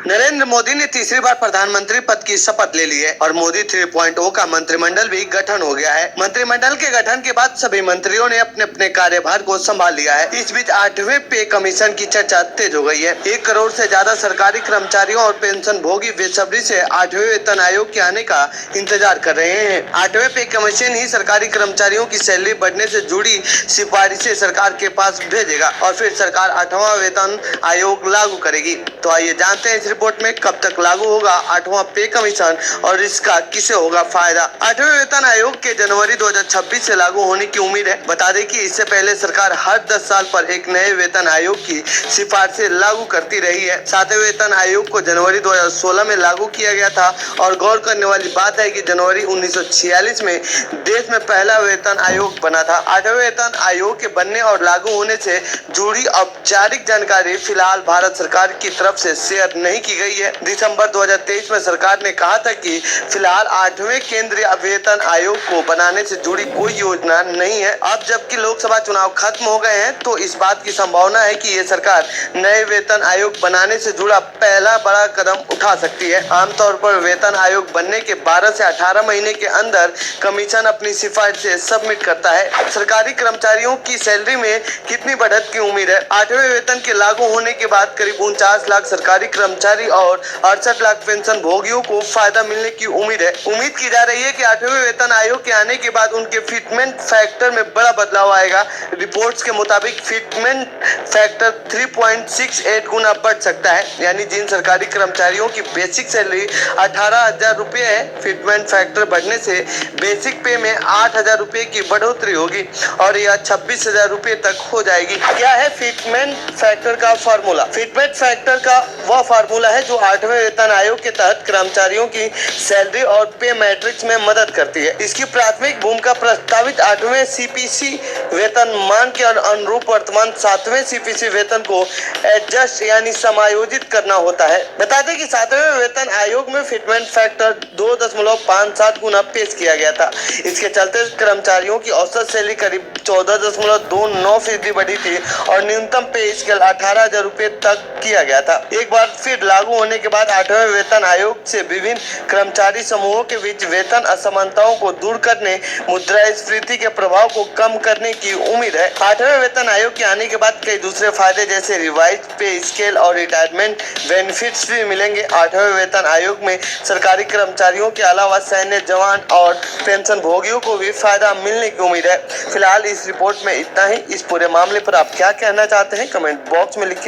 नरेंद्र मोदी ने तीसरी बार प्रधानमंत्री पद की शपथ ले ली है और मोदी 3.0 का मंत्रिमंडल भी गठन हो गया है। मंत्रिमंडल के गठन के बाद सभी मंत्रियों ने अपने अपने कार्यभार को संभाल लिया है। इस बीच 8वें पे कमीशन की चर्चा तेज हो गई है। 1 करोड़ से ज्यादा सरकारी कर्मचारियों और पेंशन भोगी बेसब्री से 8वें वेतन आयोग के आने का इंतजार कर रहे हैं। 8वें पे कमीशन ही सरकारी कर्मचारियों की सैलरी बढ़ने से जुड़ी सिफारिशें सरकार के पास भेजेगा और फिर सरकार 8वां वेतन आयोग लागू करेगी। तो आइए जानते हैं इस रिपोर्ट में कब तक लागू होगा 8वां पे कमीशन और इसका किसे होगा फायदा। 8वें वेतन आयोग के जनवरी 2026 से लागू होने की उम्मीद है। बता दें कि इससे पहले सरकार हर 10 साल पर एक नए वेतन आयोग की सिफारिशें लागू करती रही है। 7वें वेतन आयोग को जनवरी 2016 में लागू किया गया था और गौर करने वाली बात है कि जनवरी 1946 में देश में पहला वेतन आयोग बना था। 8वें वेतन आयोग के बनने और लागू होने से जुड़ी औपचारिक जानकारी फिलहाल भारत सरकार की तरफ से शेयर नहीं की गई है। दिसंबर 2023 में सरकार ने कहा था कि फिलहाल 8वें केंद्रीय वेतन आयोग को बनाने से जुड़ी कोई योजना नहीं है। अब जबकि लोकसभा चुनाव खत्म हो गए हैं तो इस बात की संभावना है कि ये सरकार नए वेतन आयोग बनाने से जुड़ा पहला बड़ा कदम उठा सकती है। आमतौर पर वेतन आयोग बनने के 12 से 18 महीने के अंदर कमीशन अपनी सिफारिशें सबमिट करता है। सरकारी कर्मचारियों की सैलरी में कितनी बढ़त की उम्मीद है? 8वें वेतन के लागू होने के बाद करीब 49 लाख सरकारी कर्मचारी और 68 लाख पेंशन भोगियों को फायदा मिलने की उम्मीद है। उम्मीद की जा रही है कि 8वें वेतन आयोग के आने के बाद उनके फिटमेंट फैक्टर में बड़ा बदलाव आएगा। रिपोर्ट्स के मुताबिक फिटमेंट फैक्टर 3.68 गुना बढ़ सकता है, यानी जिन सरकारी कर्मचारियों की बेसिक सैलरी 18,000 रुपए है, फिटमेंट फैक्टर बढ़ने से बेसिक पे में 8,000 रुपए की बढ़ोतरी होगी और यह 26,000 रुपए तक हो जाएगी। क्या है फिटमेंट फैक्टर का फार्मूला? फिटमेंट फैक्टर का वह फार्मूला है जो 8वें वेतन आयोग के तहत कर्मचारियों की सैलरी और पे मैट्रिक्स में मदद करती है। इसकी प्राथमिक भूमिका प्रस्तावित 8वें सीपीसी वेतन मान के अनुरूप वर्तमान 7वें सीपीसी वेतन को एडजस्ट यानी समायोजित करना होता है। बता दें कि 7वें वेतन आयोग में फिटमेंट फैक्टर 2.57 गुना पेश किया गया था। इसके चलते कर्मचारियों की औसत सैलरी करीब 14.29% बढ़ी थी और न्यूनतम पे स्केल 18,000 रुपए तक किया गया था। एक बार फिर लागू होने के बाद 8वें वेतन आयोग से विभिन्न कर्मचारी समूहों के बीच वेतन असमानताओं को दूर करने, मुद्रास्फीति के प्रभाव को कम करने की उम्मीद है। 8वें वेतन आयोग के आने के बाद कई दूसरे फायदे जैसे रिवाइज पे स्केल और रिटायरमेंट बेनिफिट्स भी मिलेंगे। 8वें वेतन आयोग में सरकारी कर्मचारियों के अलावा सैन्य जवान और पेंशन भोगियों को भी फायदा मिलने की उम्मीद है। फिलहाल इस रिपोर्ट में इतना ही। इस पूरे मामले पर आप क्या कहना चाहते हैं कमेंट बॉक्स में लिखें।